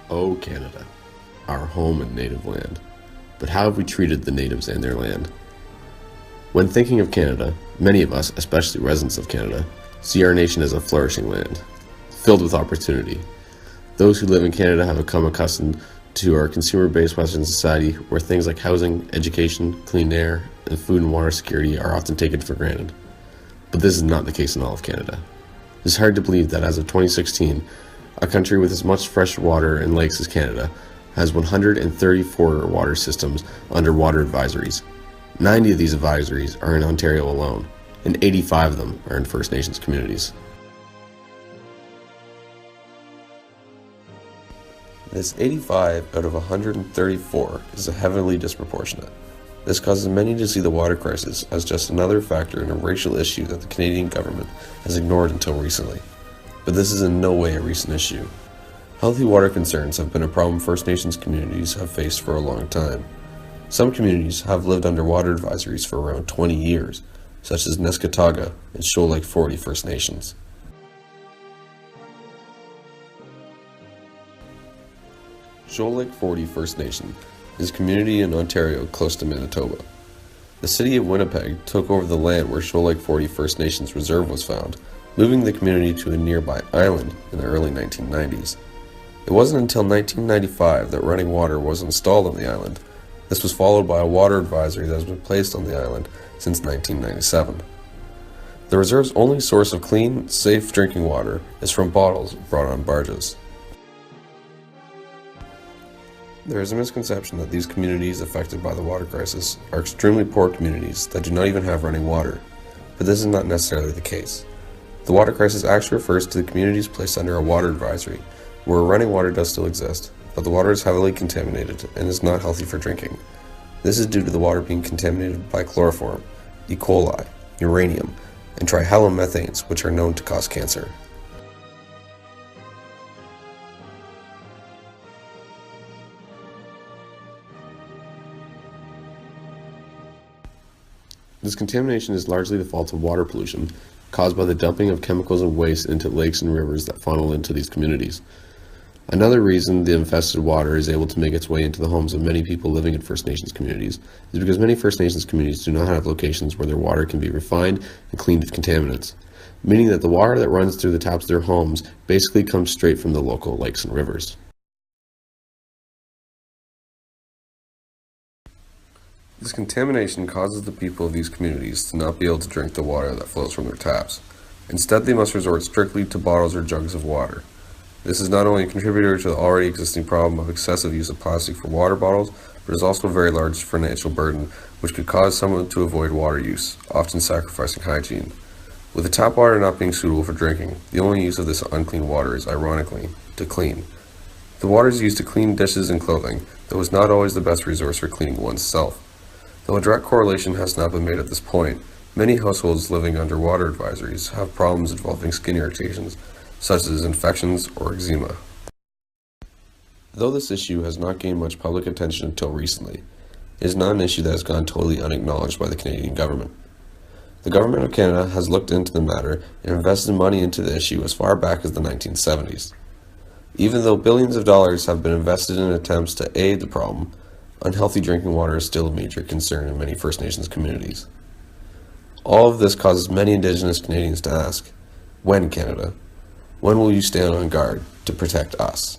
Oh, Canada, our home and native land. But how have we treated the natives and their land? When thinking of Canada, many of us, especially residents of Canada, see our nation as a flourishing land, filled with opportunity. Those who live in Canada have become accustomed to our consumer-based Western society where things like housing, education, clean air, and food and water security are often taken for granted. But this is not the case in all of Canada. It's hard to believe that as of 2016, a country with as much fresh water and lakes as Canada has 134 water systems under water advisories. 90 of these advisories are in Ontario alone, and 85 of them are in First Nations communities. This 85 out of 134 is heavily disproportionate. This causes many to see the water crisis as just another factor in a racial issue that the Canadian government has ignored until recently. But this is in no way a recent issue. Healthy water concerns have been a problem First Nations communities have faced for a long time. Some communities have lived under water advisories for around 20 years, such as Neskataga and Shoal Lake 40 First Nations. Shoal Lake 40 First Nation is a community in Ontario close to Manitoba. The city of Winnipeg took over the land where Shoal Lake 40 First Nations Reserve was found, moving the community to a nearby island in the early 1990s. It wasn't until 1995 that running water was installed on the island. This was followed by a water advisory that has been placed on the island since 1997. The reserve's only source of clean, safe drinking water is from bottles brought on barges. There is a misconception that these communities affected by the water crisis are extremely poor communities that do not even have running water, but this is not necessarily the case. The water crisis actually refers to the communities placed under a water advisory, where running water does still exist, but the water is heavily contaminated and is not healthy for drinking. This is due to the water being contaminated by chloroform, E. coli, uranium, and trihalomethanes, which are known to cause cancer. This contamination is largely the fault of water pollution, caused by the dumping of chemicals and waste into lakes and rivers that funnel into these communities. Another reason the infested water is able to make its way into the homes of many people living in First Nations communities is because many First Nations communities do not have locations where their water can be refined and cleaned of contaminants, meaning that the water that runs through the taps of their homes basically comes straight from the local lakes and rivers. This contamination causes the people of these communities to not be able to drink the water that flows from their taps. Instead, they must resort strictly to bottles or jugs of water. This is not only a contributor to the already existing problem of excessive use of plastic for water bottles, but is also a very large financial burden, which could cause someone to avoid water use, often sacrificing hygiene. With the tap water not being suitable for drinking, the only use of this unclean water is, ironically, to clean. The water is used to clean dishes and clothing, though is not always the best resource for cleaning one's self. Though a direct correlation has not been made at this point, many households living under water advisories have problems involving skin irritations, such as infections or eczema. Though this issue has not gained much public attention until recently, it is not an issue that has gone totally unacknowledged by the Canadian government. The Government of Canada has looked into the matter and invested money into the issue as far back as the 1970s. Even though billions of dollars have been invested in attempts to aid the problem, unhealthy drinking water is still a major concern in many First Nations communities. All of this causes many Indigenous Canadians to ask, when Canada? When will you stand on guard to protect us?